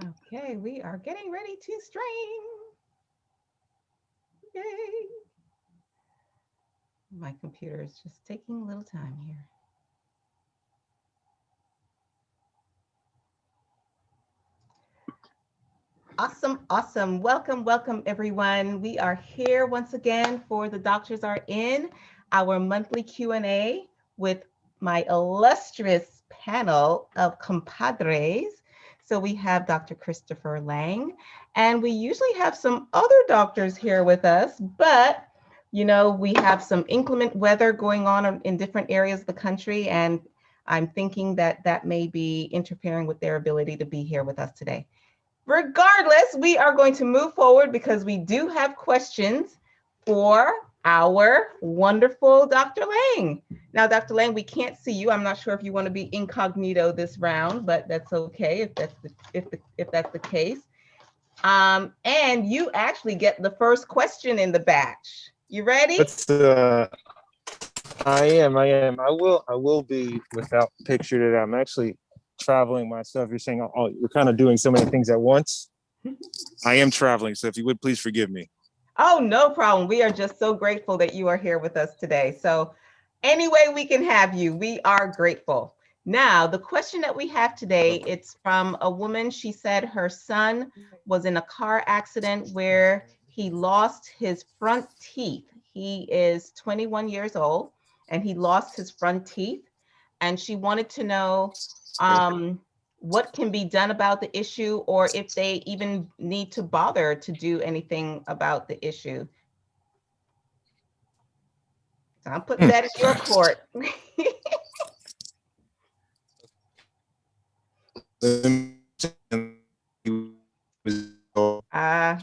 Okay, we are getting ready to stream. Yay. My computer is just taking a little time here. Awesome, awesome. Welcome, welcome everyone. We are here once again for the Doctors Are In, our monthly Q&A with my illustrious panel of compadres. So we have Dr. Christopher Laing, and we usually have some other doctors here with us, but we have some inclement weather going on in different areas of the country, and I'm thinking that that may be interfering with their ability to be here with us today. Regardless, we are going to move forward because we do have questions for our wonderful Dr. Laing. Now, Dr. Laing, we can't see you. I'm not sure if you want to be incognito this round, but that's okay if that's the case. And you actually get the first question in the batch. You ready? I am. I will be without picture today. I'm actually traveling myself. You're saying, oh, you're kind of doing so many things at once. I am traveling, so if you would please forgive me. Oh, no problem. We are just so grateful that you are here with us today. So any way we can have you, we are grateful. Now, the question that we have today, it's from a woman. She said her son was in a car accident where he lost his front teeth. He is 21 years old and he lost his front teeth. And she wanted to know what can be done about the issue, or if they even need to bother to do anything about the issue. So I'm putting that in your court.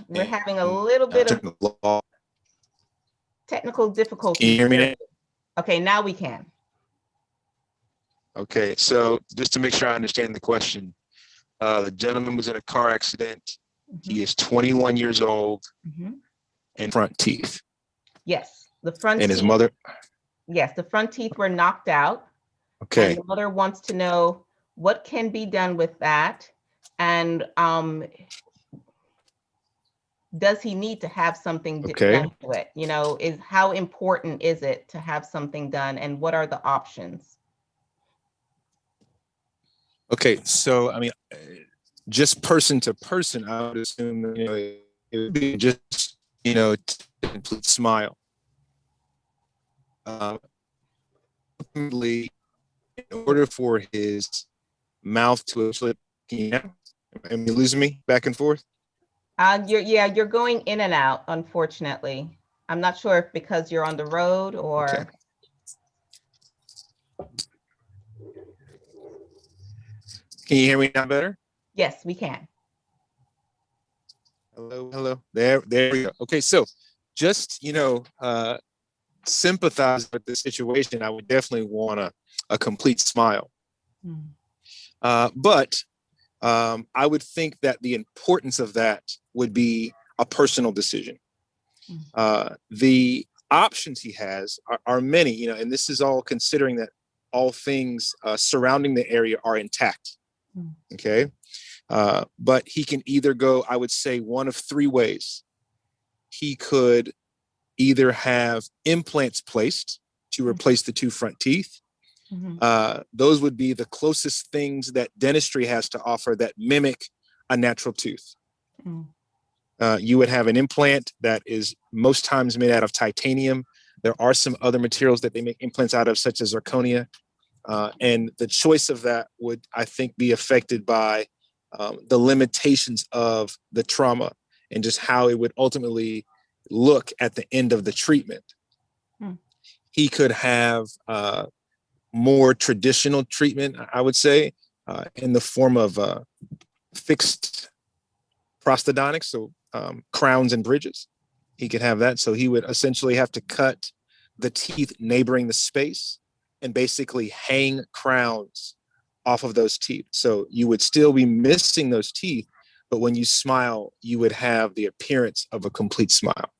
We're having a little bit of technical difficulties. Can you hear me now? Okay, now we can. Okay, so just to make sure I understand the question, the gentleman was in a car accident. He is 21 years old and front teeth. Yes, the front and teeth. His mother. Yes, the front teeth were knocked out. Okay. And the mother wants to know what can be done with that, and does he need to have something done to it? Is how important is it to have something done, and what are the options? Okay, so I mean, just person to person, I would assume it would be just complete smile. Ultimately, in order for his mouth to actually, am you losing me back and forth? You're going in and out, unfortunately. I'm not sure if because you're on the road or. Okay. Can you hear me now better? Yes, we can. Hello. There we go. Okay, so just sympathize with the situation. I would definitely want a complete smile. But I would think that the importance of that would be a personal decision. The options he has are many, and this is all considering that all things surrounding the area are intact. Okay. But he can either go, I would say, one of three ways. He could either have implants placed to replace the two front teeth. Those would be the closest things that dentistry has to offer that mimic a natural tooth. You would have an implant that is most times made out of titanium. There are some other materials that they make implants out of, such as zirconia. And the choice of that would, I think, be affected by the limitations of the trauma and just how it would ultimately look at the end of the treatment. He could have more traditional treatment, I would say, in the form of fixed prosthodontics, so crowns and bridges. He could have that. So he would essentially have to cut the teeth neighboring the space and basically hang crowns off of those teeth. So you would still be missing those teeth, but when you smile, you would have the appearance of a complete smile.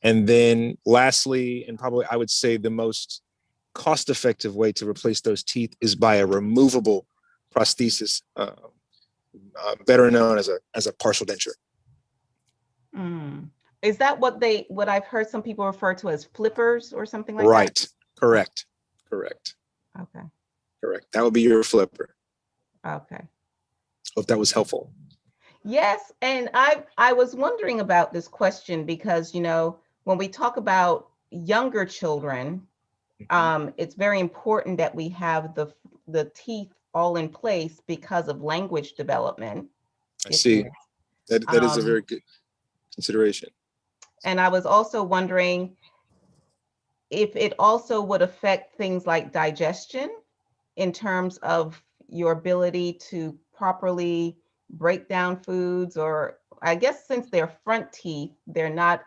And then lastly, and probably I would say the most cost-effective way to replace those teeth is by a removable prosthesis, better known as a partial denture. Mm. Is that what I've heard some people refer to as flippers or something like Right. that? Correct. Okay. Correct. That would be your flipper. Okay. Hope that was helpful. Yes, and I was wondering about this question because, when we talk about younger children, it's very important that we have the teeth all in place because of language development. I see. That is a very good consideration. And I was also wondering if it also would affect things like digestion in terms of your ability to properly break down foods, or I guess since they're front teeth, they're not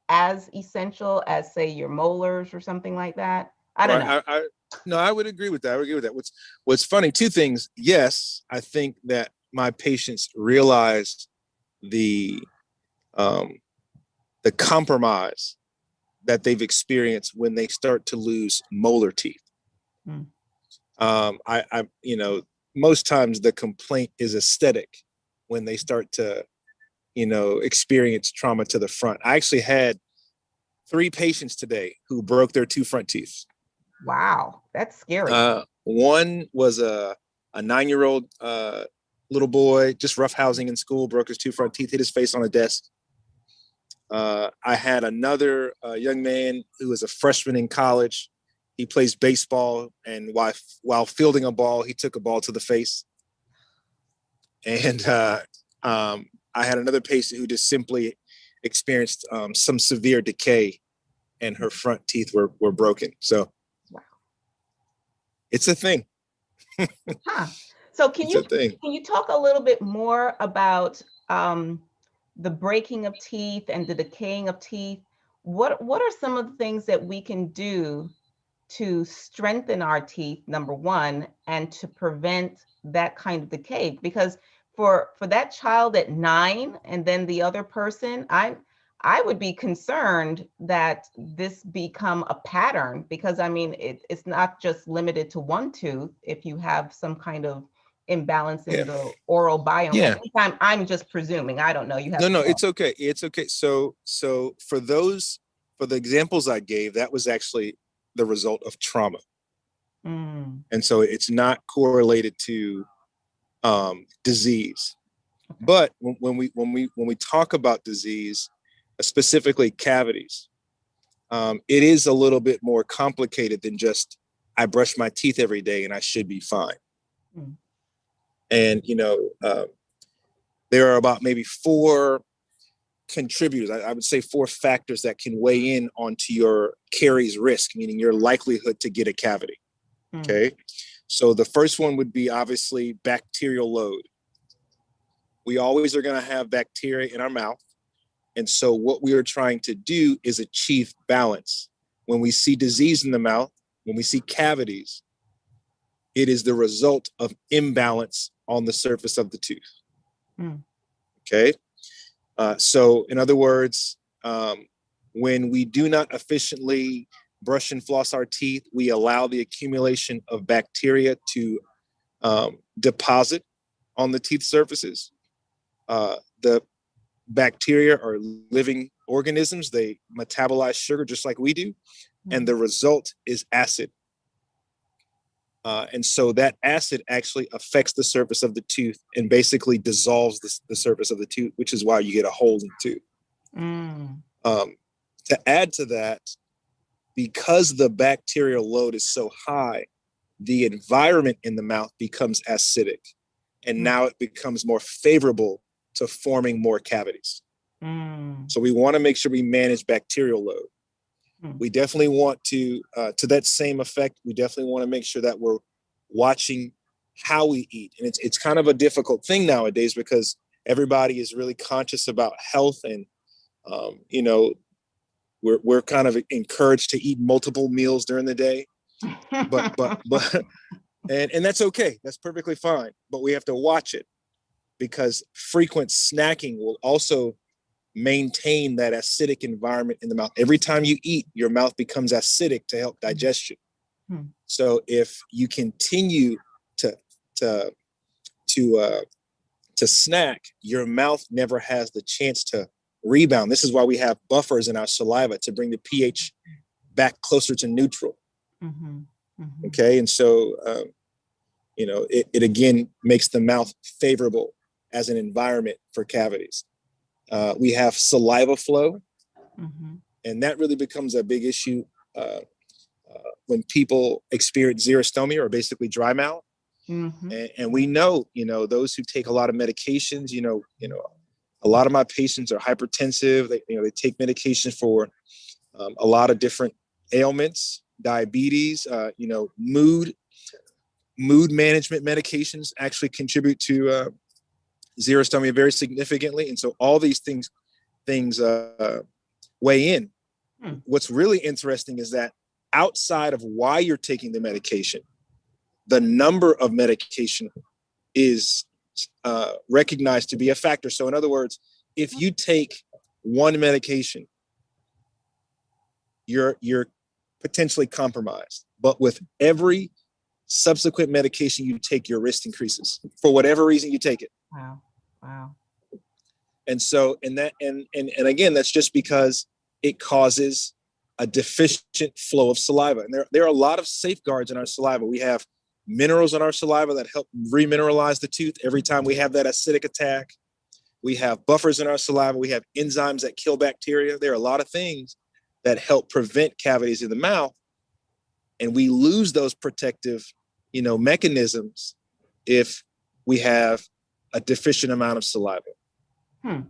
as essential as, say, your molars or something like that. I don't know. No, I would agree with that. What's funny, two things. Yes, I think that my patients realize the compromise that they've experienced when they start to lose molar teeth. Most times the complaint is aesthetic when they start to, experience trauma to the front. I actually had 3 patients today who broke their 2 front teeth. Wow, that's scary. One was a 9-year-old little boy, just roughhousing in school, broke his 2 front teeth, hit his face on a desk. I had another young man who was a freshman in college. He plays baseball, and while fielding a ball, he took a ball to the face. And I had another patient who just simply experienced some severe decay, and her front teeth were broken. So, wow, it's a thing. So can you talk a little bit more about the breaking of teeth and the decaying of teeth? What are some of the things that we can do to strengthen our teeth, number one, and to prevent that kind of decay? Because for that child at 9 and then the other person, I would be concerned that this become a pattern, because I mean it's not just limited to one tooth. If you have some kind of imbalance in the oral biome, yeah. I'm just presuming. I don't know. You have no, it's okay. It's okay. So for the examples I gave, that was actually the result of trauma. And so it's not correlated to disease. Okay. But when we talk about disease, specifically cavities, it is a little bit more complicated than just I brush my teeth every day and I should be fine. And there are about maybe 4 contributors. I would say 4 factors that can weigh in onto your caries risk, meaning your likelihood to get a cavity. Okay. So the first one would be obviously bacterial load. We always are going to have bacteria in our mouth. And so what we are trying to do is achieve balance. When we see disease in the mouth, when we see cavities, it is the result of imbalance on the surface of the tooth. Okay. So in other words, when we do not efficiently brush and floss our teeth, we allow the accumulation of bacteria to deposit on the teeth surfaces. The bacteria are living organisms. They metabolize sugar just like we do. And the result is acid. And so that acid actually affects the surface of the tooth and basically dissolves the surface of the tooth, which is why you get a hole in the tooth. To add to that, because the bacterial load is so high, the environment in the mouth becomes acidic, and now it becomes more favorable to forming more cavities. So we want to make sure we manage bacterial load. We definitely want to that same effect, we definitely want to make sure that we're watching how we eat. And it's kind of a difficult thing nowadays because everybody is really conscious about health, and we're kind of encouraged to eat multiple meals during the day. But and that's okay. That's perfectly fine. But we have to watch it, because frequent snacking will also maintain that acidic environment in the mouth. Every time you eat, your mouth becomes acidic to help digestion. So if you continue to to snack, your mouth never has the chance to rebound. This is why we have buffers in our saliva to bring the pH back closer to neutral. Mm-hmm. Mm-hmm. Okay. And so, it again makes the mouth favorable as an environment for cavities. We have saliva flow, mm-hmm. and that really becomes a big issue when people experience xerostomia, or basically dry mouth. Mm-hmm. And we know, those who take a lot of medications, a lot of my patients are hypertensive. They take medication for a lot of different ailments, diabetes, mood management medications actually contribute to xerostomia very significantly. And so all these things weigh in. What's really interesting is that outside of why you're taking the medication, the number of medication is recognized to be a factor. So in other words, if you take one medication, you're potentially compromised. But with every subsequent medication you take, your risk increases for whatever reason you take it. Wow. And so, and again, that's just because it causes a deficient flow of saliva. And there are a lot of safeguards in our saliva. We have minerals in our saliva that help remineralize the tooth every time we have that acidic attack. We have buffers in our saliva. We have enzymes that kill bacteria. There are a lot of things that help prevent cavities in the mouth. And we lose those protective, mechanisms if we have a deficient amount of saliva. Yeah.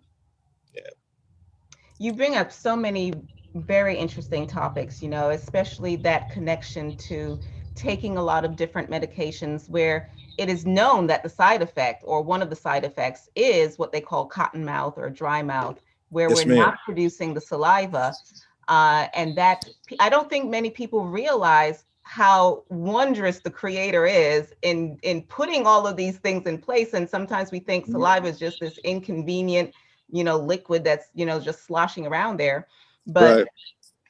You bring up so many very interesting topics, especially that connection to taking a lot of different medications where it is known that the side effect, or one of the side effects, is what they call cotton mouth or dry mouth, where we're not producing the saliva. And that, I don't think many people realize how wondrous the creator is in putting all of these things in place. And sometimes we think saliva is just this inconvenient, liquid that's, just sloshing around there. But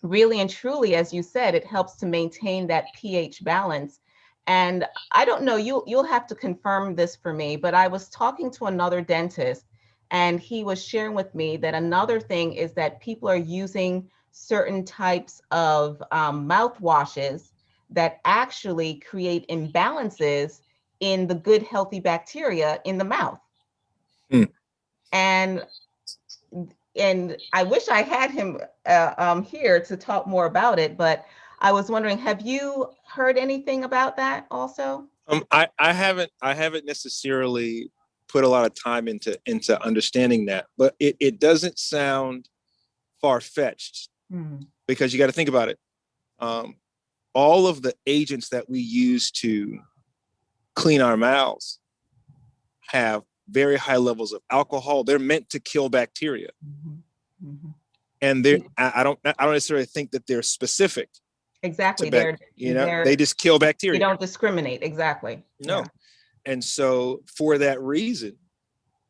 really and truly, as you said, it helps to maintain that pH balance. And I don't know, you'll have to confirm this for me, but I was talking to another dentist, and he was sharing with me that another thing is that people are using certain types of mouthwashes that actually create imbalances in the good, healthy bacteria in the mouth. And I wish I had him here to talk more about it, but I was wondering, have you heard anything about that also? I haven't necessarily put a lot of time into understanding that, but it doesn't sound far-fetched, because you got to think about it. All of the agents that we use to clean our mouths have very high levels of alcohol. They're meant to kill bacteria. And I don't necessarily think that they're specific. Exactly. They just kill bacteria. They don't discriminate. Exactly. No. Yeah. And so for that reason,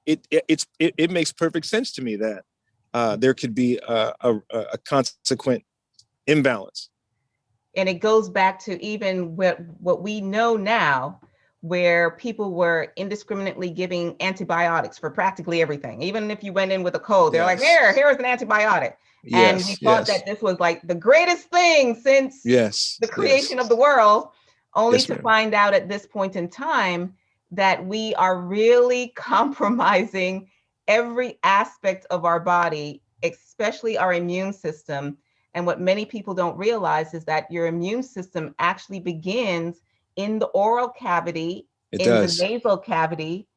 it makes perfect sense to me that there could be a consequent imbalance. And it goes back to even what we know now, where people were indiscriminately giving antibiotics for practically everything. Even if you went in with a cold, they're like, here's an antibiotic. And we thought that this was like the greatest thing since the creation of the world, only to find out at this point in time that we are really compromising every aspect of our body, especially our immune system. And what many people don't realize is that your immune system actually begins in the oral cavity, the nasal cavity.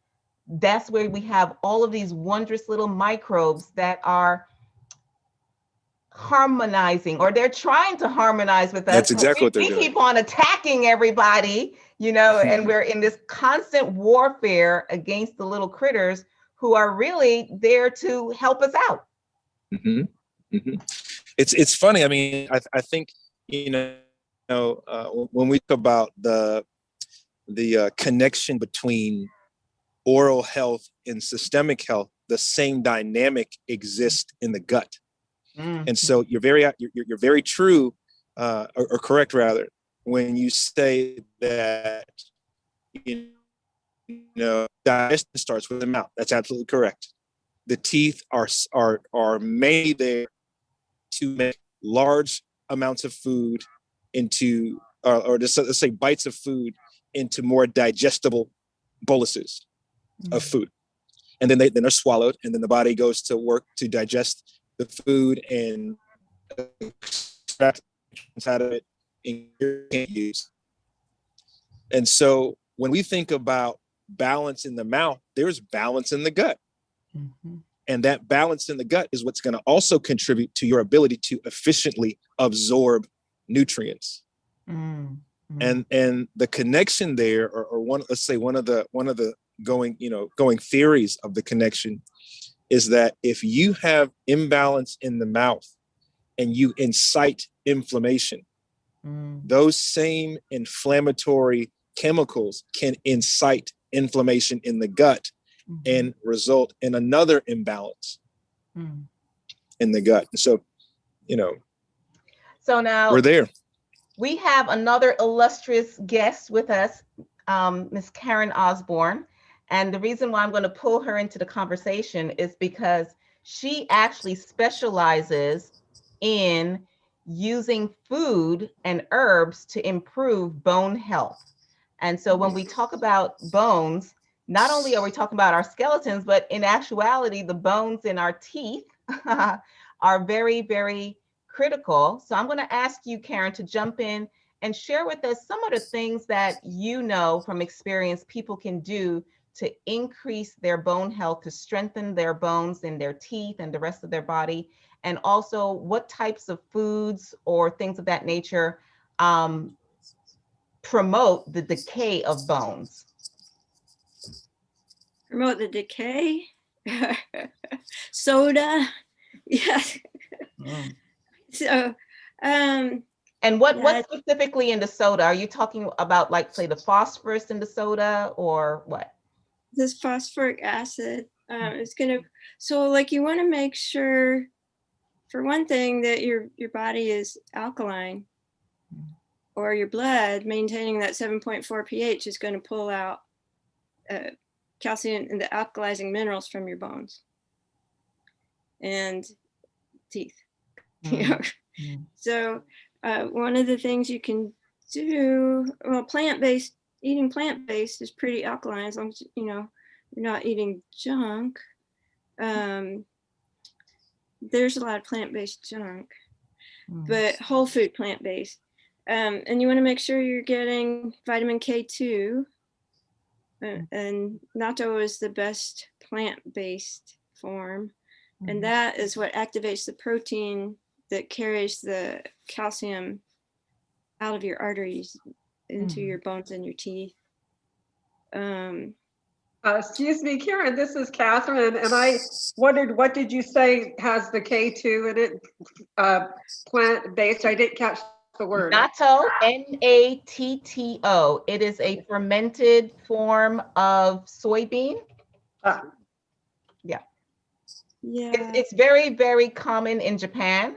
That's where we have all of these wondrous little microbes that are harmonizing, or they're trying to harmonize with us. That's exactly what they're doing. We keep on attacking everybody, and we're in this constant warfare against the little critters who are really there to help us out. It's funny. I mean, I think, when we talk about the connection between oral health and systemic health, the same dynamic exists in the gut. And so you're very true, or correct rather, when you say that digestion starts with the mouth. That's absolutely correct. The teeth are mainly there to make large amounts of food into, or just let's say bites of food into more digestible boluses of food. And then they're swallowed, and then the body goes to work to digest the food and extract out of it and use. And so when we think about balance in the mouth, there's balance in the gut. Mm-hmm. And that balance in the gut is what's going to also contribute to your ability to efficiently absorb nutrients. Mm-hmm. And the connection there, or one, let's say one of the going theories of the connection is that if you have imbalance in the mouth and you incite inflammation, those same inflammatory chemicals can incite inflammation in the gut and result in another imbalance in the gut. So, so now we're there. We have another illustrious guest with us, Miss Karen Osborne. And the reason why I'm going to pull her into the conversation is because she actually specializes in using food and herbs to improve bone health. And so when we talk about bones, not only are we talking about our skeletons, but in actuality, the bones in our teeth are very, very critical. So I'm going to ask you, Karen, to jump in and share with us some of the things that you know from experience people can do to increase their bone health, to strengthen their bones in their teeth and the rest of their body, and also what types of foods or things of that nature promote the decay of bones. Promote the decay? Soda? Yeah. So, and what specifically in the soda? Are you talking about, like, say, the phosphorus in the soda, or what? This phosphoric acid is going to, so like you want to make sure, for one thing, that your body is alkaline, or your blood maintaining that 7.4 pH is going to pull out calcium and the alkalizing minerals from your bones and teeth. So one of the things you can do, well, eating plant-based is pretty alkaline, as long as you're not eating junk. There's a lot of plant-based junk, but whole food plant-based. And you want to make sure you're getting vitamin K2, and natto is the best plant-based form, and that is what activates the protein that carries the calcium out of your arteries into your bones and your teeth. Excuse me, Karen, this is Catherine, and I wondered, what did you say has the K2 in it? Plant-based, I didn't catch the word. Natto, Natto. It is a fermented form of soybean. Yeah. It's very, very common in Japan.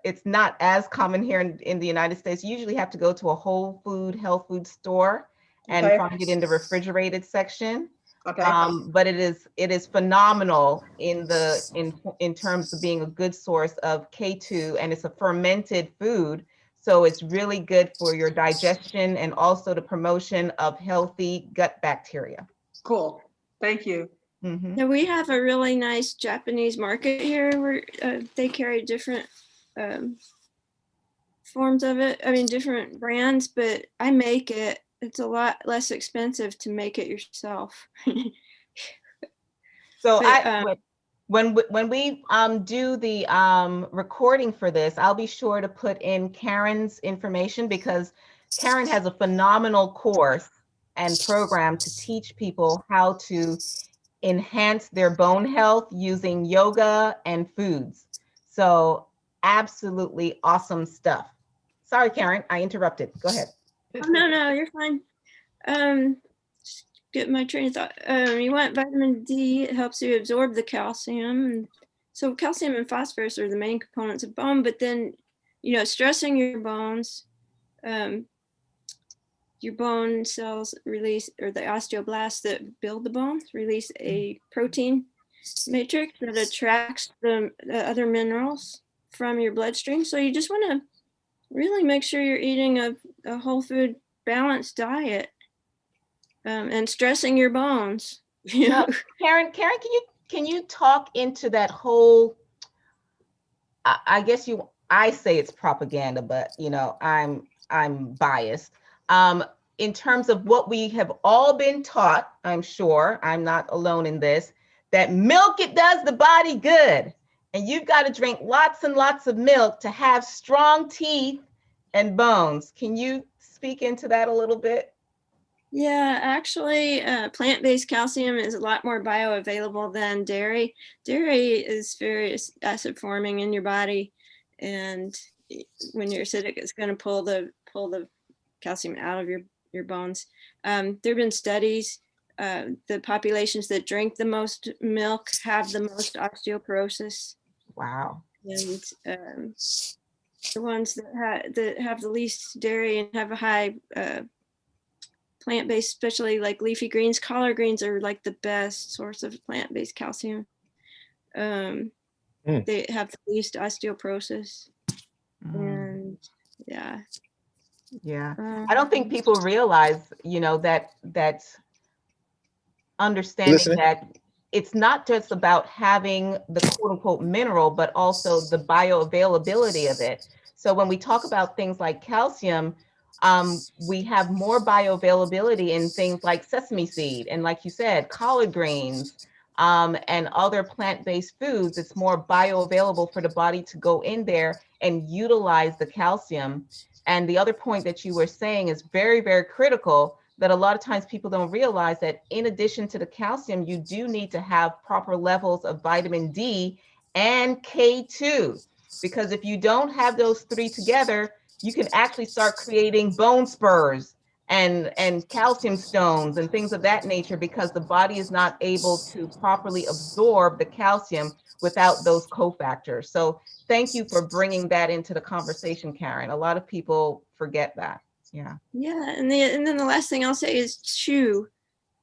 It's not as common here in the United States. You usually have to go to a whole food, health food store and find it in the refrigerated section. But it is phenomenal in terms of being a good source of K2, and it's a fermented food. So it's really good for your digestion and also the promotion of healthy gut bacteria. Cool. Thank you. Now we have a really nice Japanese market here where they carry different forms of it. I mean, different brands, but I make it. It's a lot less expensive to make it yourself. So when we do the recording for this, I'll be sure to put in Karen's information, because Karen has a phenomenal course and program to teach people how to enhance their bone health using yoga and foods. So absolutely awesome stuff. Sorry, Karen, I interrupted. Go ahead. Oh, no, you're fine. Just get my train of thought. You want vitamin D. It helps you absorb the calcium. And so calcium and phosphorus are the main components of bone, but then, stressing your bones, your bone cells release, or the osteoblasts that build the bones release a protein matrix that attracts the other minerals from your bloodstream. So you just want to really make sure you're eating a whole food balanced diet, and stressing your bones. Now, Karen, can you talk into that whole, I guess I say it's propaganda, but you know, I'm biased. In terms of what we have all been taught, I'm sure I'm not alone in this, that milk, it does the body good. And you've got to drink lots and lots of milk to have strong teeth and bones. Can you speak into that a little bit? Yeah, actually, plant-based calcium is a lot more bioavailable than dairy. Dairy is very acid forming in your body, and when you're acidic, it's going to pull the calcium out of your bones. There have been studies. The populations that drink the most milk have the most osteoporosis. Wow. And the ones that have the least dairy and have a high plant-based, especially like leafy greens, collard greens are like the best source of plant-based calcium. They have the least osteoporosis. And yeah. I don't think people realize, you know, that understanding that it's not just about having the quote unquote mineral, but also the bioavailability of it. So when we talk about things like calcium, we have more bioavailability in things like sesame seed and, like you said, collard greens, and other plant-based foods. It's more bioavailable for the body to go in there and utilize the calcium. And the other point that you were saying is very, very critical, that a lot of times people don't realize that in addition to the calcium, you do need to have proper levels of vitamin D and K2, because if you don't have those three together, you can actually start creating bone spurs and calcium stones and things of that nature, because the body is not able to properly absorb the calcium without those cofactors. So thank you for bringing that into the conversation, Karen. A lot of people forget that. Yeah. And then the last thing I'll say is chew.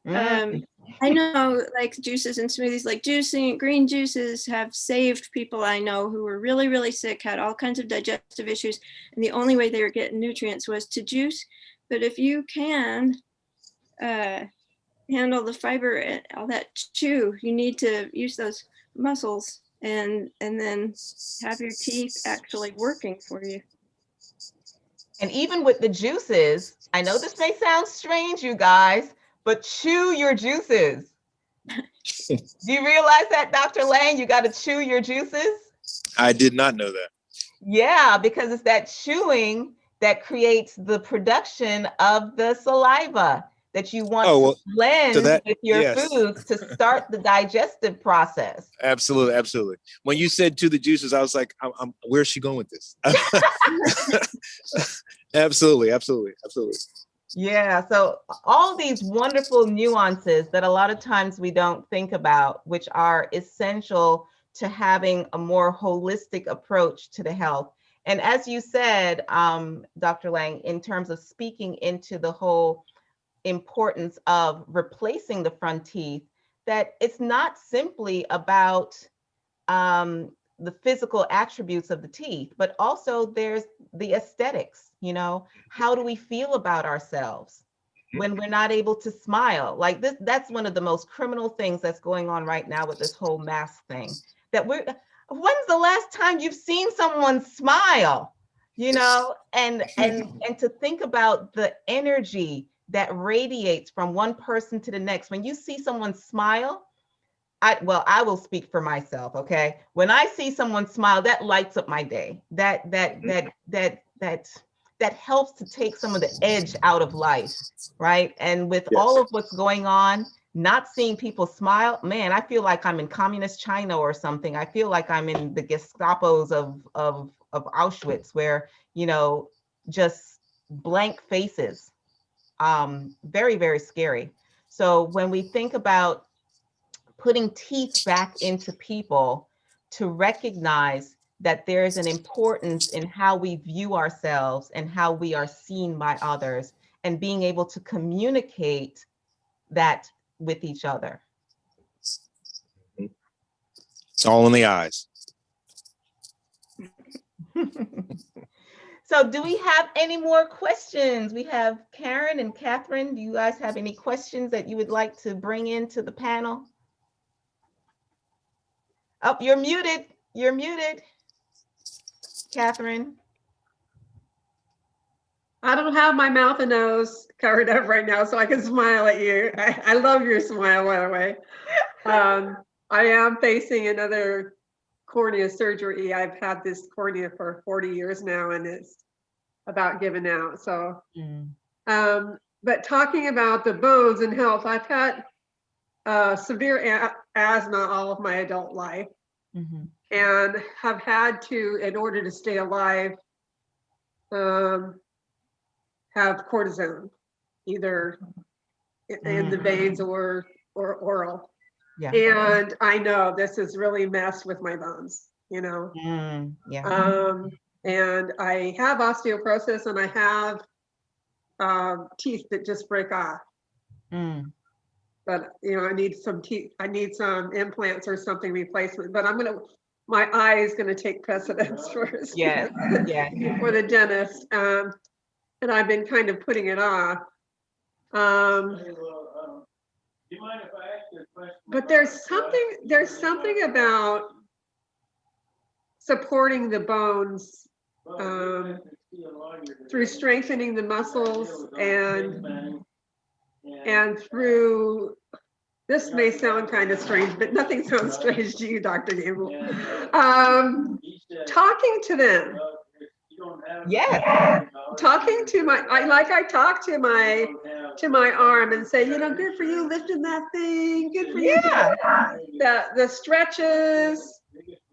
I know, like juices and smoothies, like juicing, green juices have saved people I know who were really, really sick, had all kinds of digestive issues, and the only way they were getting nutrients was to juice. But if you can handle the fiber and all that, chew, you need to use those muscles and then have your teeth actually working for you. And even with the juices, I know this may sound strange, you guys, but chew your juices. Do you realize that, Dr. Laing? You got to chew your juices? I did not know that. Yeah, because it's that chewing that creates the production of the saliva that you want to blend with your foods to start the digestive process. Absolutely, absolutely. When you said to the juices, I was like, where's she going with this? Absolutely, absolutely, absolutely. Yeah, so all these wonderful nuances that a lot of times we don't think about, which are essential to having a more holistic approach to the health. And as you said, Dr. Laing, in terms of speaking into the whole importance of replacing the front teeth, that it's not simply about the physical attributes of the teeth, but also there's the aesthetics. You know, how do we feel about ourselves when we're not able to smile? Like this, that's one of the most criminal things that's going on right now with this whole mask thing. That when's the last time you've seen someone smile? You know, and to think about the energy that radiates from one person to the next. When you see someone smile, I will speak for myself, okay? When I see someone smile, that lights up my day. That helps to take some of the edge out of life, right? And with all of what's going on, not seeing people smile, man, I feel like I'm in communist China or something. I feel like I'm in the Gestapos of Auschwitz, where, you know, just blank faces. Very, very scary. So when we think about putting teeth back into people, to recognize that there is an importance in how we view ourselves and how we are seen by others, and being able to communicate that with each other. It's all in the eyes. So do we have any more questions? We have Karen and Catherine. Do you guys have any questions that you would like to bring into the panel? Oh, you're muted. You're muted, Catherine. I don't have my mouth and nose covered up right now, so I can smile at you. I love your smile, by the way. I am facing another cornea surgery. I've had this cornea for 40 years now, and it's about giving out. So, but talking about the bones and health, I've had severe asthma all of my adult life, and have had to, in order to stay alive, have cortisone, either in the veins or oral. Yeah. And I know this has really messed with my bones, you know. Yeah. And I have osteoporosis, and I have teeth that just break off. But you know, I need some teeth. I need some implants or something replacement. But my eye is gonna take precedence first. Yeah. For the dentist. And I've been kind of putting it off. But there's something about supporting the bones through strengthening the muscles and through, this may sound kind of strange, but nothing sounds strange to you, Dr. Gable. Talking to them. Yeah. Talking to I talk to my arm and say, you know, good for you lifting that thing. Good for you. The stretches.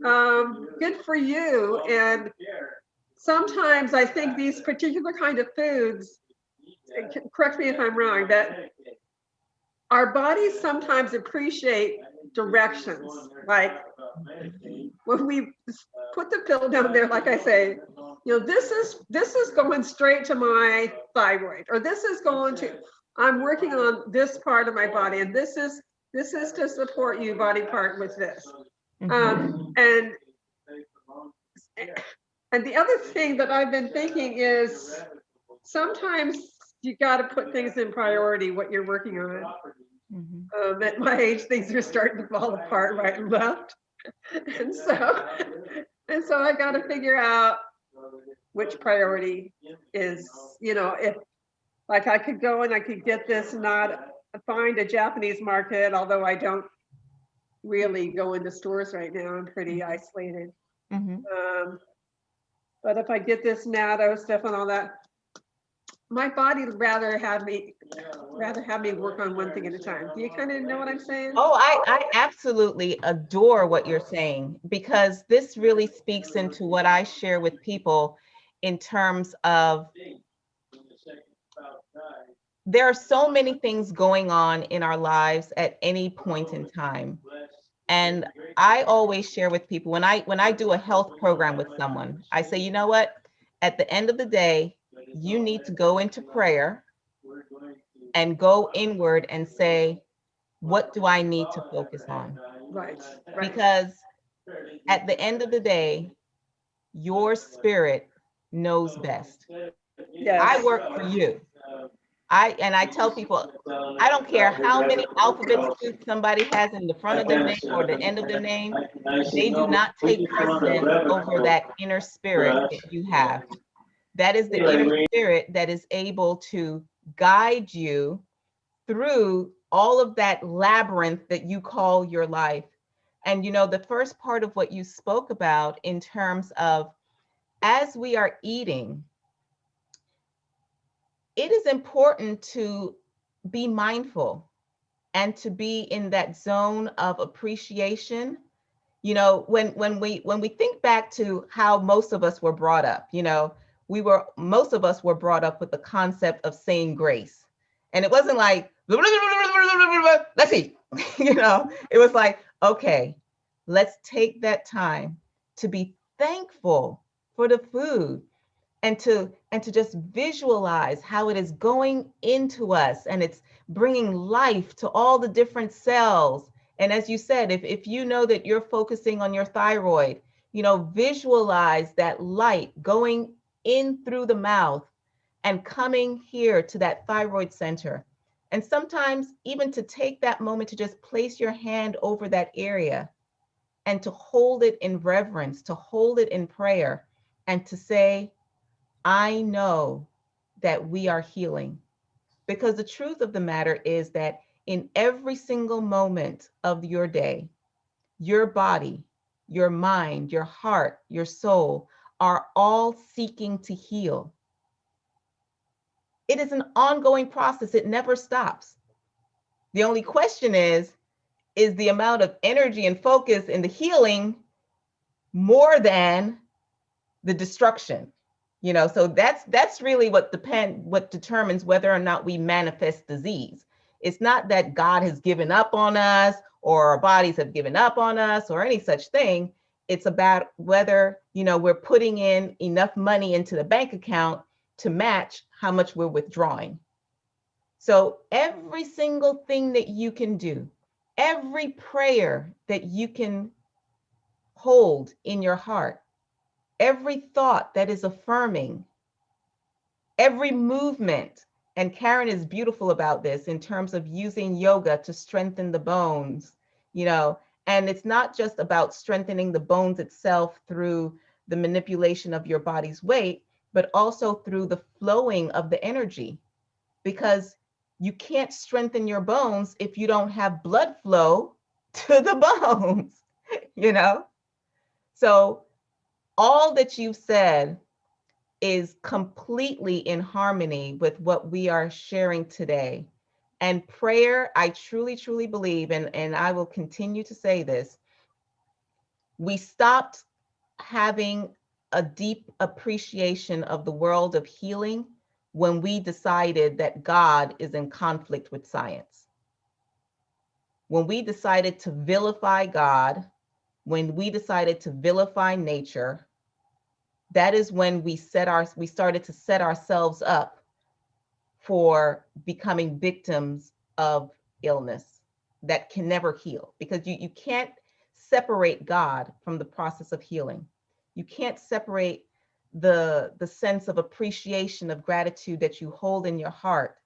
Good for you. And sometimes I think these particular kind of foods, correct me if I'm wrong, that our bodies sometimes appreciate directions. Like when we put the pill down there, like I say, you know, this is going straight to my thyroid, or this is going to, I'm working on this part of my body, and this is to support you body part with this. And the other thing that I've been thinking is sometimes you got to put things in priority, what you're working on. At my age, things are starting to fall apart right and left. And so I got to figure out which priority is, you know, if like I could go and I could get this, not find a Japanese market, although I don't really go into stores right now. I'm pretty isolated. But if I get this natto stuff and all that, my body would rather have me work on one thing at a time. Do you kind of know what I'm saying? Oh, I absolutely adore what you're saying, because this really speaks into what I share with people in terms of there are so many things going on in our lives at any point in time. And I always share with people when I do a health program with someone, I say, you know what, at the end of the day, you need to go into prayer and go inward and say, what do I need to focus on? Right. Because at the end of the day, your spirit knows best. Yes. I work for you. I tell people, I don't care how many alphabet soup somebody has in the front of their name or the end of their name, they do not take precedence over that inner spirit that you have. That is the inner spirit that is able to guide you through all of that labyrinth that you call your life. And you know, the first part of what you spoke about in terms of as we are eating, it is important to be mindful and to be in that zone of appreciation. You know, when we think back to how most of us were brought up, you know, most of us were brought up with the concept of saying grace. And it wasn't like, let's eat, you know, it was like, okay, let's take that time to be thankful for the food. and to just visualize how it is going into us and it's bringing life to all the different cells. And as you said, if you know that you're focusing on your thyroid, you know, visualize that light going in through the mouth and coming here to that thyroid center. And sometimes even to take that moment to just place your hand over that area and to hold it in reverence, to hold it in prayer, and to say, I know that we are healing. Because the truth of the matter is that in every single moment of your day, your body, your mind, your heart, your soul are all seeking to heal. It is an ongoing process. It never stops. The only question is the amount of energy and focus in the healing more than the destruction? You know, so that's really what determines whether or not we manifest disease. It's not that God has given up on us or our bodies have given up on us or any such thing. It's about whether, you know, we're putting in enough money into the bank account to match how much we're withdrawing. So every single thing that you can do, every prayer that you can hold in your heart, every thought that is affirming, every movement, and Karen is beautiful about this in terms of using yoga to strengthen the bones, you know, and it's not just about strengthening the bones itself through the manipulation of your body's weight, but also through the flowing of the energy, because you can't strengthen your bones if you don't have blood flow to the bones, you know? So all that you've said is completely in harmony with what we are sharing today. And prayer, I truly, truly believe, and I will continue to say this, we stopped having a deep appreciation of the world of healing when we decided that God is in conflict with science. When we decided to vilify God, when we decided to vilify nature, that is when we started to set ourselves up for becoming victims of illness that can never heal, because you can't separate God from the process of healing. You can't separate the sense of appreciation, of gratitude that you hold in your heart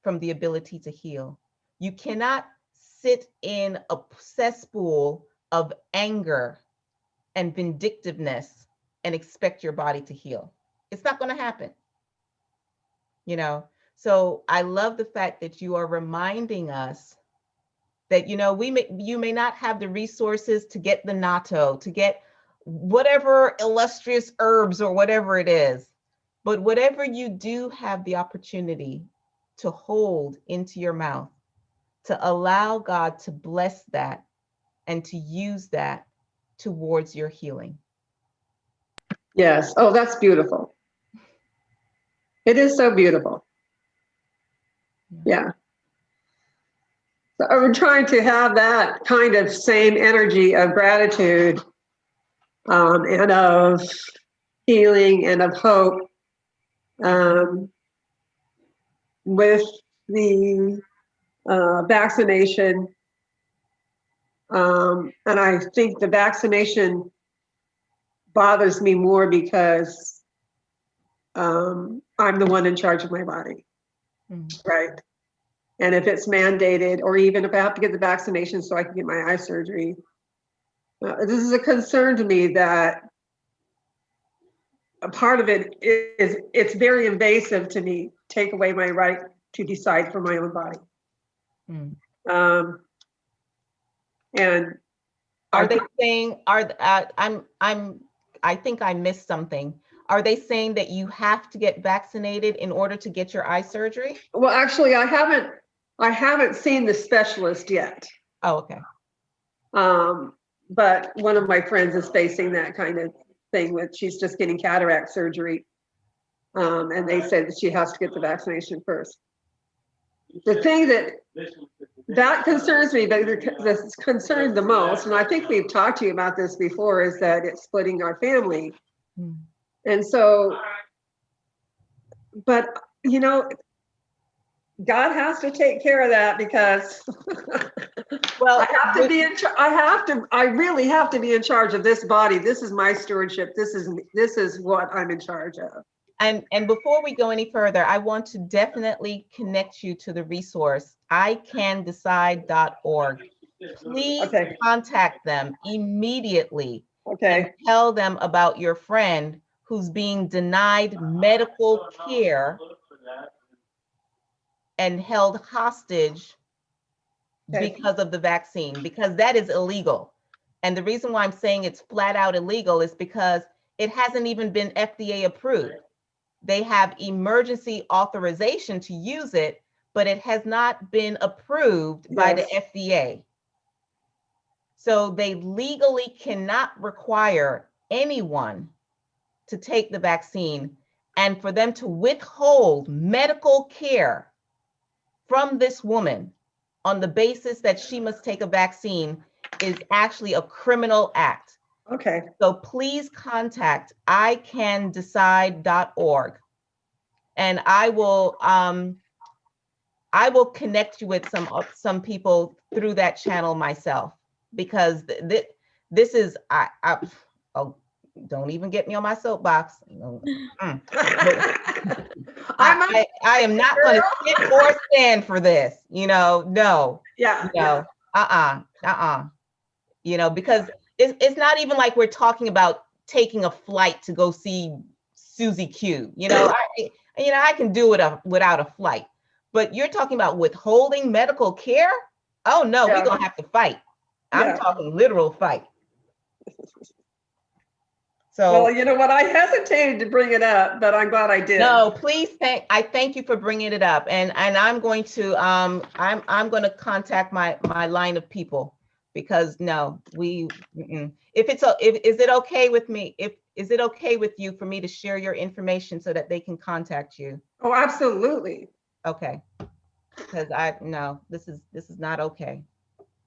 from the ability to heal. You cannot sit in a cesspool of anger and vindictiveness and expect your body to heal. It's not going to happen. You know, so I love the fact that you are reminding us that, you know, you may not have the resources to get the natto, to get whatever illustrious herbs or whatever it is, but whatever you do have the opportunity to hold into your mouth, to allow God to bless that and to use that towards your healing. Yes. Oh, that's beautiful. It is so beautiful. Yeah. So I'm trying to have that kind of same energy of gratitude and of healing and of hope with the vaccination. And I think the vaccination bothers me more because I'm the one in charge of my body, right? And if it's mandated, or even if I have to get the vaccination so I can get my eye surgery, this is a concern to me that a part of it is it's very invasive to me, take away my right to decide for my own body. And are they saying, I think I missed something. Are they saying that you have to get vaccinated in order to get your eye surgery? Well, actually, I haven't seen the specialist yet. Oh, okay. But one of my friends is facing that kind of thing she's just getting cataract surgery. And they said that she has to get the vaccination first. The thing that concerns me, but that's concerned the most, and I think we've talked to you about this before, is that it's splitting our family. And so but you know, God has to take care of that because Well, I have to be in I really have to be in charge of this body. This is my stewardship. This is what I'm in charge of. and before we go any further, I want to definitely connect you to the resource icandecide.org. Please contact them immediately and tell them about your friend who's being denied medical care and held hostage because of the vaccine, because that is illegal. And the reason why I'm saying it's flat out illegal is because it hasn't even been FDA approved. They have emergency authorization to use it, but it has not been approved by the FDA. So they legally cannot require anyone to take the vaccine, and for them to withhold medical care from this woman on the basis that she must take a vaccine is actually a criminal act. Okay. So please contact icandecide.org, and I will connect you with some people through that channel myself, because this is oh, don't even get me on my soapbox. I am not going to sit or stand for this, no. Because it's not even like we're talking about taking a flight to go see Susie Q. I can do it without a flight, but you're talking about withholding medical care. Oh no, we're gonna have to fight. I'm talking literal fight. So, well, you know what? I hesitated to bring it up, but I'm glad I did. No, please thank you for bringing it up, and I'm going to I'm going to contact my line of people, because no, is it okay with me? Is it okay with you for me to share your information so that they can contact you? Oh, absolutely. Okay, because this is not okay.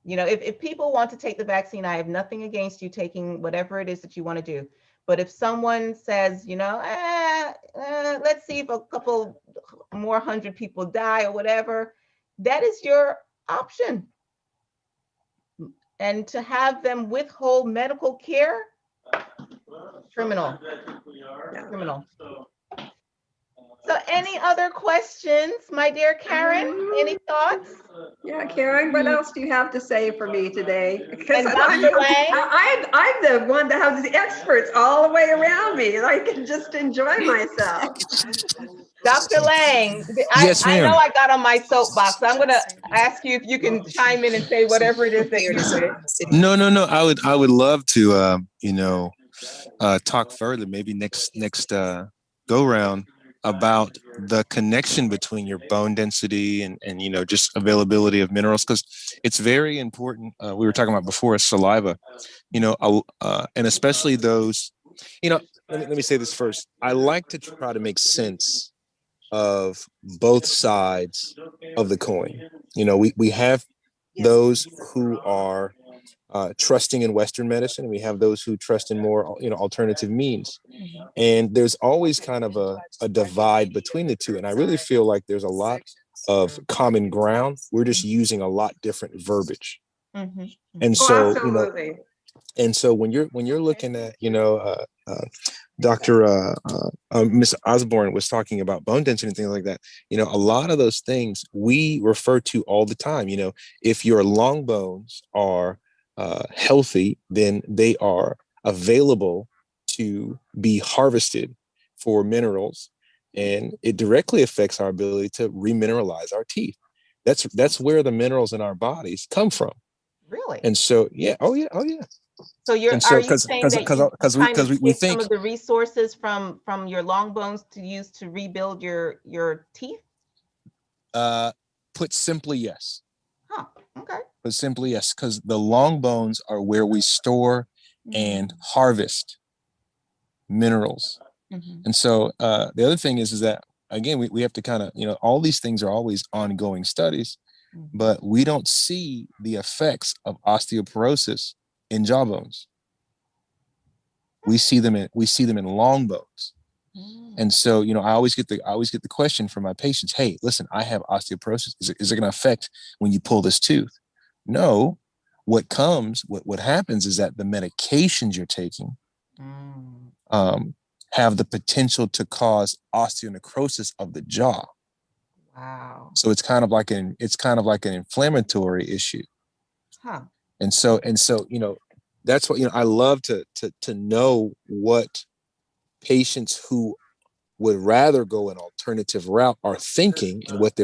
If people want to take the vaccine, I have nothing against you taking whatever it is that you want to do. But if someone says, let's see if a couple more 100 people die or whatever, that is your option. And to have them withhold medical care, criminal. Criminal. So any other questions, my dear Karen? Any thoughts? Yeah, Karen, what else do you have to say for me today? Because And Dr. Laing? I'm the one that has the experts all the way around me, and I can just enjoy myself. Dr. Laing, Yes, I know ma'am. I got on my soapbox, so I'm going to ask you if you can chime in and say whatever it is that you say. No. I would love to, talk further, maybe next go round, about the connection between your bone density and just availability of minerals, because it's very important. We were talking about before saliva, and especially those, let me say this first. I like to try to make sense of both sides of the coin. We have those who are trusting in Western medicine. We have those who trust in more, alternative means. And there's always kind of a divide between the two. And I really feel like there's a lot of common ground. We're just using a lot different verbiage. Mm-hmm. And so, absolutely. And so when you're looking at, Dr. Miss Osborne was talking about bone density and things like that, a lot of those things we refer to all the time. If your long bones are healthy, then they are available to be harvested for minerals, and it directly affects our ability to remineralize our teeth. That's where the minerals in our bodies come from. Really? And so, oh yeah. So are you saying that we take think some of the resources from your long bones to use to rebuild your teeth? Put simply, yes. Huh. Okay. Put simply, yes, because the long bones are where we store and harvest minerals. And so the other thing is that, again, we have to kind of, all these things are always ongoing studies, but we don't see the effects of osteoporosis in jaw bones. We see them in long bones. And so, you know, I always get the question from my patients, hey, listen, I have osteoporosis. Is it going to affect when you pull this tooth? No. What happens is that the medications you're taking have the potential to cause osteonecrosis of the jaw. Wow. So it's kind of like an inflammatory issue. Huh. And so, you know, that's what, you know, I love to know what patients who would rather go an alternative route are thinking, and what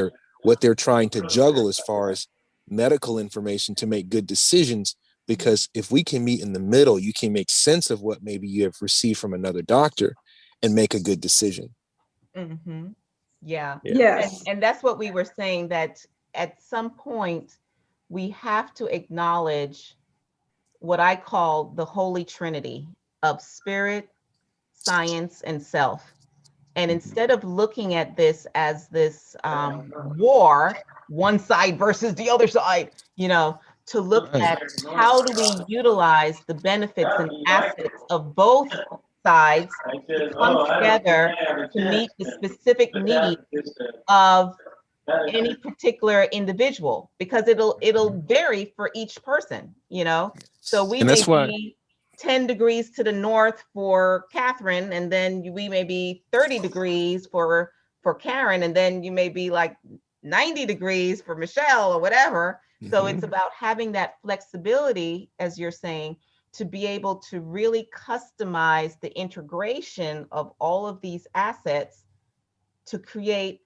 they're trying to juggle as far as medical information to make good decisions. Because if we can meet in the middle, you can make sense of what maybe you have received from another doctor and make a good decision. Mm-hmm. Yeah. Yes. And that's what we were saying, that at some point we have to acknowledge what I call the holy trinity of spirit, science, and self. And instead of looking at this as this war, one side versus the other side, you know, to look at how do we utilize the benefits and assets of both sides to come together to meet the specific needs of any particular individual, because it'll vary for each person, you know. So we And may that's why, be 10 degrees to the north for Catherine, and then we may be 30 degrees for Karen, and then you may be like 90 degrees for Michelle or whatever. So it's about having that flexibility, as you're saying, to be able to really customize the integration of all of these assets to create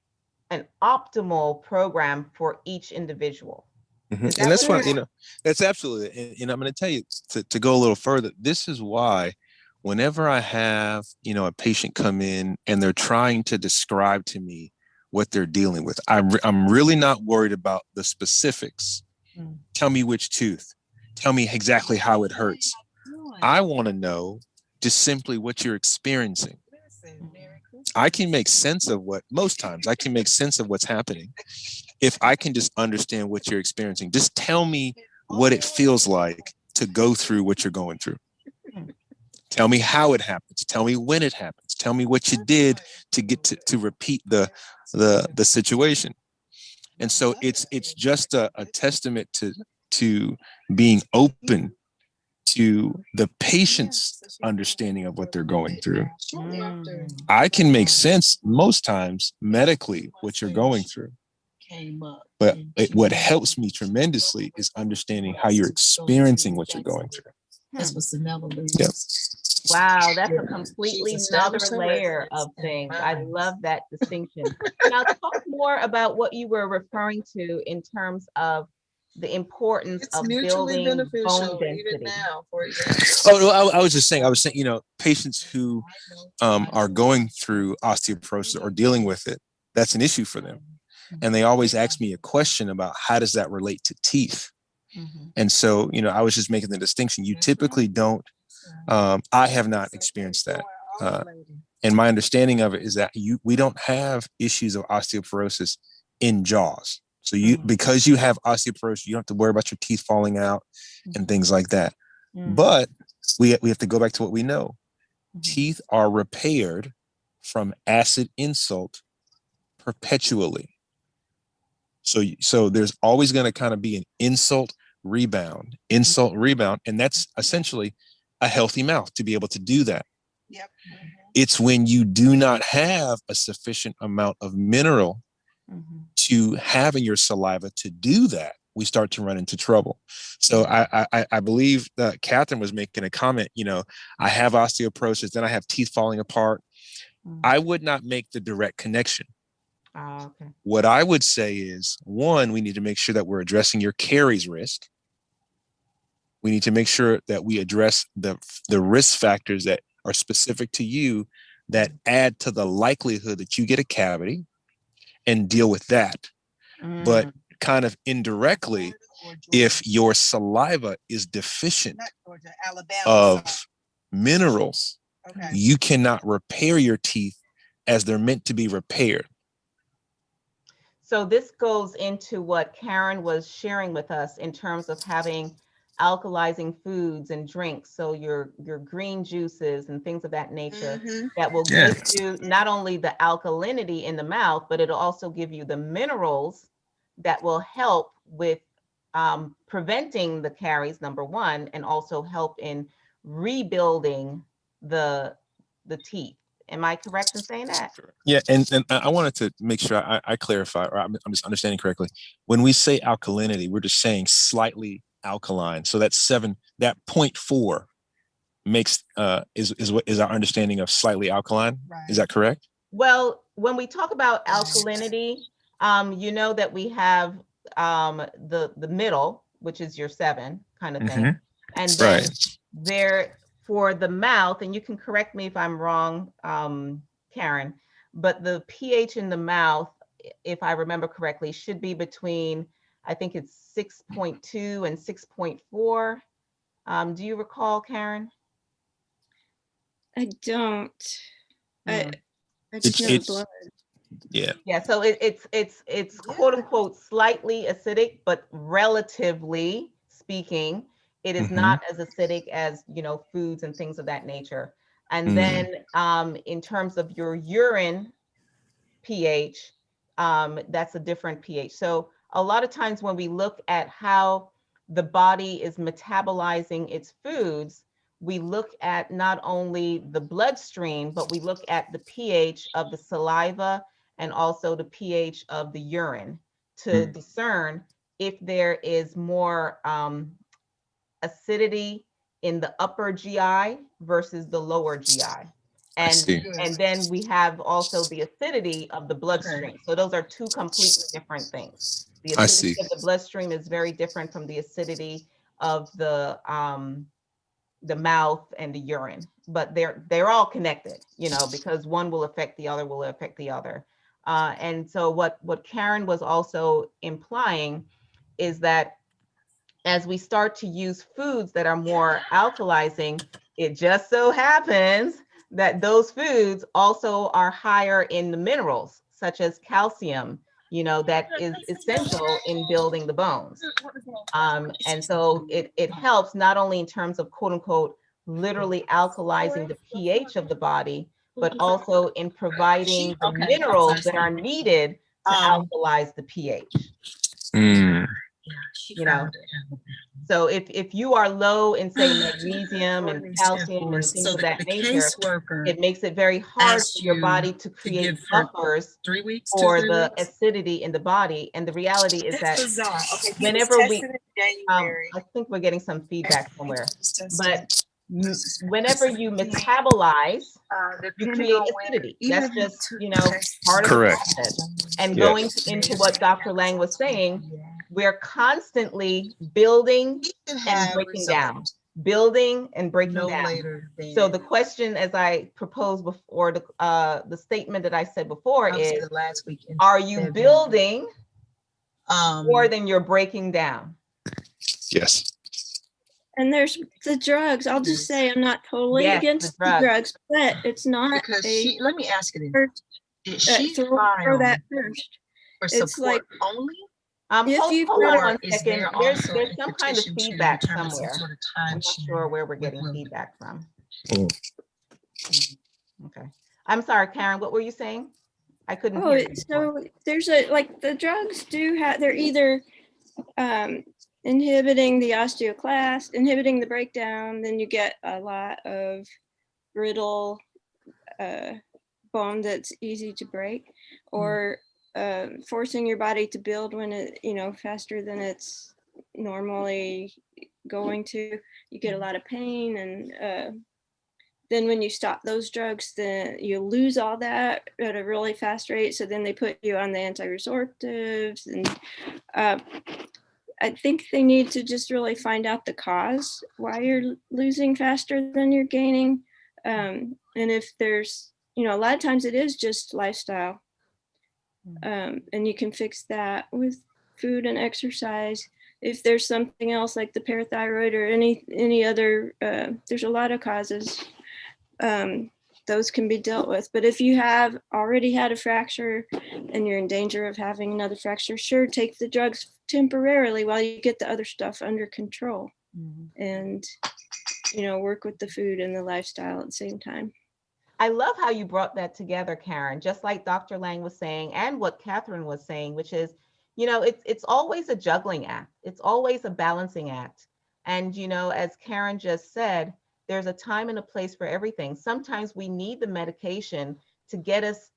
an optimal program for each individual. and that's why, you know, that's absolutely, and I'm going to tell you, to go a little further, this is why whenever I have, you know, a patient come in and they're trying to describe to me what they're dealing with, I'm really not worried about the specifics. Tell me which tooth, tell me exactly how it hurts. I want to know just simply what you're experiencing. I can make sense of most times I can make sense of what's happening if I can just understand what you're experiencing. Just tell me what it feels like to go through what you're going through. Tell me how it happens. Tell me when it happens. Tell me what you did to get to repeat the situation. And so it's just a testament to being open to the patient's understanding of what they're going through. I can make sense most times medically what you're going through, but what helps me tremendously is understanding how you're experiencing what you're going through. Yep. Wow, that's a completely another layer of things. I love that distinction. Now, talk more about what you were referring to in terms of the importance of building bone density. Oh, no, I was saying, you know, patients who are going through osteoporosis or dealing with it, that's an issue for them. And they always ask me a question about how does that relate to teeth? And so, you know, I was just making the distinction. You typically don't, I have not experienced that. And my understanding of it is that we don't have issues of osteoporosis in jaws. So because you have osteoporosis, you don't have to worry about your teeth falling out and things like that. But we have to go back to what we know. Teeth are repaired from acid insult perpetually. So there's always going to kind of be an insult rebound, and that's essentially a healthy mouth to be able to do that. Yep. It's when you do not have a sufficient amount of mineral to have in your saliva to do that, we start to run into trouble. So I believe that Catherine was making a comment, you know, I have osteoporosis, then I have teeth falling apart. I would not make the direct connection. Okay. What I would say is, one, we need to make sure that we're addressing your caries risk. We need to make sure that we address the risk factors that are specific to you that add to the likelihood that you get a cavity, and deal with that. But kind of indirectly, if your saliva is deficient of minerals, you cannot repair your teeth as they're meant to be repaired. So this goes into what Karen was sharing with us in terms of having alkalizing foods and drinks. So your green juices and things of that nature that will give you not only the alkalinity in the mouth, but it'll also give you the minerals that will help with preventing the caries, number one, and also help in rebuilding the teeth. Am I correct in saying that? Yeah, and I wanted to make sure I clarify, or I'm just understanding correctly. When we say alkalinity, we're just saying slightly alkaline. So that 0.4 makes is what is our understanding of slightly alkaline. Right. Is that correct? Well, when we talk about alkalinity, you know that we have the middle, which is your 7 kind of thing, and then there for the mouth, and you can correct me if I'm wrong, Karen, but the pH in the mouth, if I remember correctly, should be between, I think it's 6.2 and 6.4. Do you recall, Karen? I don't. I just know the blood. Yeah. So it's quote unquote slightly acidic, but relatively speaking, it is not as acidic as, you know, foods and things of that nature. And then in terms of your urine pH, that's a different pH. So a lot of times when we look at how the body is metabolizing its foods, we look at not only the bloodstream, but we look at the pH of the saliva and also the pH of the urine to discern if there is more acidity in the upper GI versus the lower GI. And then we have also the acidity of the bloodstream. So those are two completely different things. The acidity of the bloodstream is very different from the acidity of the mouth and the urine, but they're all connected, you know, because one will affect the other, will affect the other. And so what Karen was also implying is that as we start to use foods that are more alkalizing, it just so happens that those foods also are higher in the minerals, such as calcium, you know, that is essential in building the bones. And so it helps not only in terms of quote unquote, literally alkalizing the pH of the body, but also in providing the minerals that are needed to alkalize the pH. You know, so if you are low in, say, magnesium and calcium and things of that nature, it makes it very hard for your body to create buffers for the acidity in the body. And the reality is that whenever we, I think we're getting some feedback somewhere, but whenever you metabolize, you create acidity. That's just, you know, part of the process. And going into what Dr. Laing was saying, we're constantly building and breaking down, building and breaking down. So the question, as I proposed before, the statement that I said before is, are you building more than you're breaking down? Yes. And there's the drugs. I'll just say I'm not totally against the drugs, but it's not because let me ask you this. Did she throw that first? For support like only? Hold on one second. There's some kind of feedback somewhere. I'm not sure where we're getting feedback from. Okay. I'm sorry, Karen, what were you saying? I couldn't hear you. So there's the drugs do have, they're either inhibiting the osteoclast, inhibiting the breakdown, then you get a lot of brittle bone that's easy to break, or forcing your body to build when it, you know, faster than it's normally going to. You get a lot of pain, and then when you stop those drugs, then you lose all that at a really fast rate. So then they put you on the anti-resorptives, and I think they need to just really find out the cause why you're losing faster than you're gaining. And if there's, you know, a lot of times it is just lifestyle. And you can fix that with food and exercise. If there's something else like the parathyroid or any other, there's a lot of causes. Those can be dealt with. But if you have already had a fracture and you're in danger of having another fracture, sure, take the drugs temporarily while you get the other stuff under control. and, you know, work with the food and the lifestyle at the same time. I love how you brought that together, Karen, just like Dr. Laing was saying and what Catherine was saying, which is, you know, it's always a juggling act. It's always a balancing act. And, you know, as Karen just said, there's a time and a place for everything. Sometimes we need the medication to get us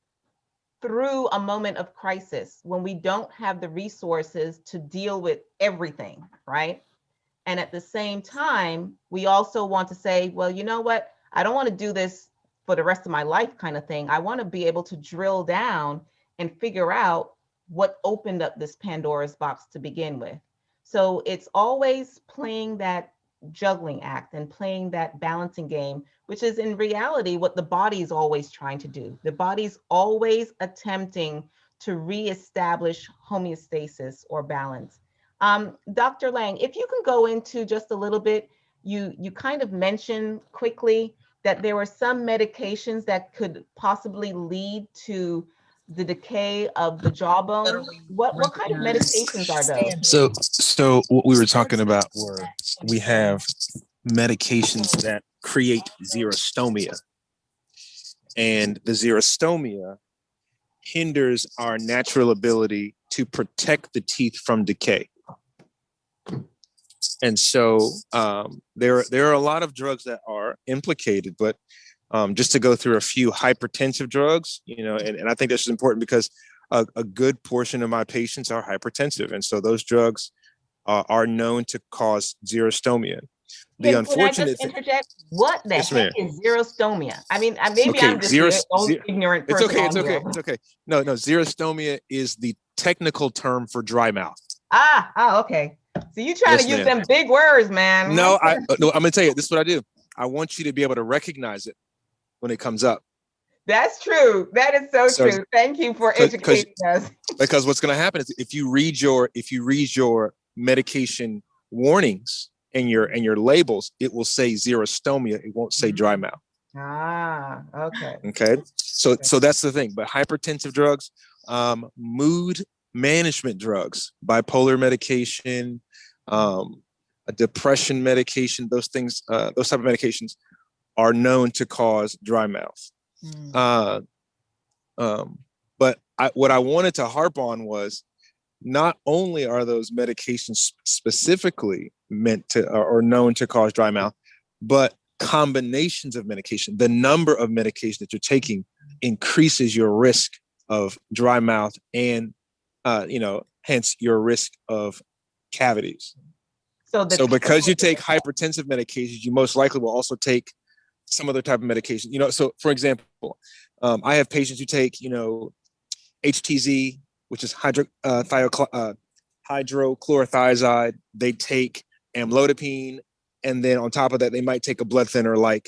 through a moment of crisis when we don't have the resources to deal with everything, right? And at the same time, we also want to say, well, you know what? I don't want to do this for the rest of my life kind of thing. I want to be able to drill down and figure out what opened up this Pandora's box to begin with. So it's always playing that juggling act and playing that balancing game, which is in reality what the body is always trying to do. The body's always attempting to reestablish homeostasis or balance. Dr. Laing, if you can go into just a little bit, you kind of mentioned quickly that there were some medications that could possibly lead to the decay of the jawbone. What kind of medications are those? So what we were talking about were we have medications that create xerostomia, and the xerostomia hinders our natural ability to protect the teeth from decay. And so there are a lot of drugs that are implicated, but just to go through a few hypertensive drugs, you know, and I think this is important because a good portion of my patients are hypertensive. And so those drugs are known to cause xerostomia. The unfortunate thing, interject? What the heck is xerostomia? I mean, maybe okay, I'm just the ignorant person. It's okay. No, xerostomia is the technical term for dry mouth. Okay. So you trying to use them big words, man. No, I'm gonna tell you, this is what I do. I want you to be able to recognize it when it comes up. That's true. That is so true. Thank you for educating us. Because what's gonna happen is if you read your medication warnings and your labels, it will say xerostomia. It won't say dry mouth. Okay. Okay. So that's the thing. But hypertensive drugs, mood management drugs, bipolar medication, a depression medication, those things, those type of medications are known to cause dry mouth. But what I wanted to harp on was not only are those medications specifically meant to or known to cause dry mouth, but combinations of medication, the number of medication that you're taking increases your risk of dry mouth and hence your risk of cavities. So because you take hypertensive medications, you most likely will also take some other type of medication. You know, so for example, I have patients who take, HTZ, which is hydrochlorothiazide. They take amlodipine, and then on top of that, they might take a blood thinner like,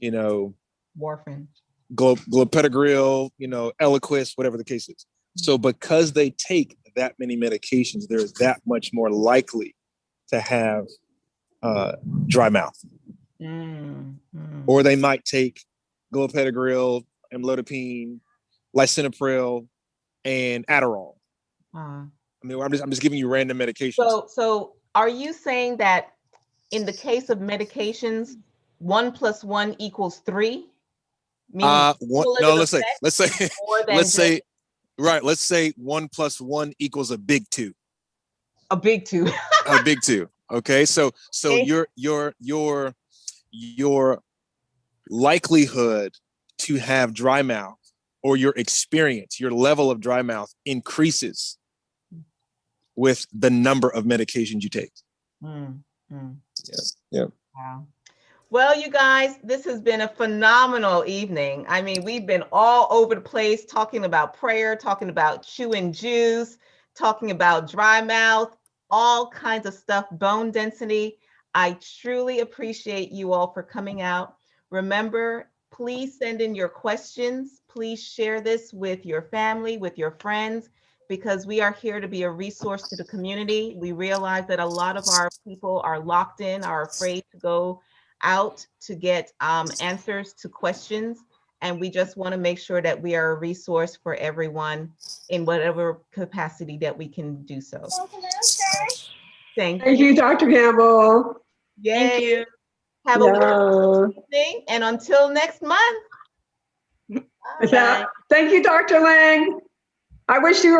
warfarin, clopidogrel, Eliquis, whatever the case is. So because they take that many medications, they're that much more likely to have dry mouth. Or they might take clopidogrel, amlodipine, lisinopril, and Adderall. I'm just giving you random medications. So are you saying that in the case of medications, 1 + 1 = 3? No, let's say 1 + 1 = a big 2. A big 2. A big 2. Okay, so your likelihood to have dry mouth, or your experience, your level of dry mouth increases with the number of medications you take. Yeah. Wow. Well, you guys, this has been a phenomenal evening. I mean, we've been all over the place talking about prayer, talking about chewing juice, talking about dry mouth, all kinds of stuff, bone density. I truly appreciate you all for coming out. Remember, please send in your questions. Please share this with your family, with your friends, because we are here to be a resource to the community. We realize that a lot of our people are locked in, are afraid to go out to get answers to questions. And we just want to make sure that we are a resource for everyone in whatever capacity that we can do so. Thank you. Thank you, Dr. Campbell. Yay. Thank you. Have a wonderful evening, and until next month. Yeah. Thank you, Dr. Laing. I wish you were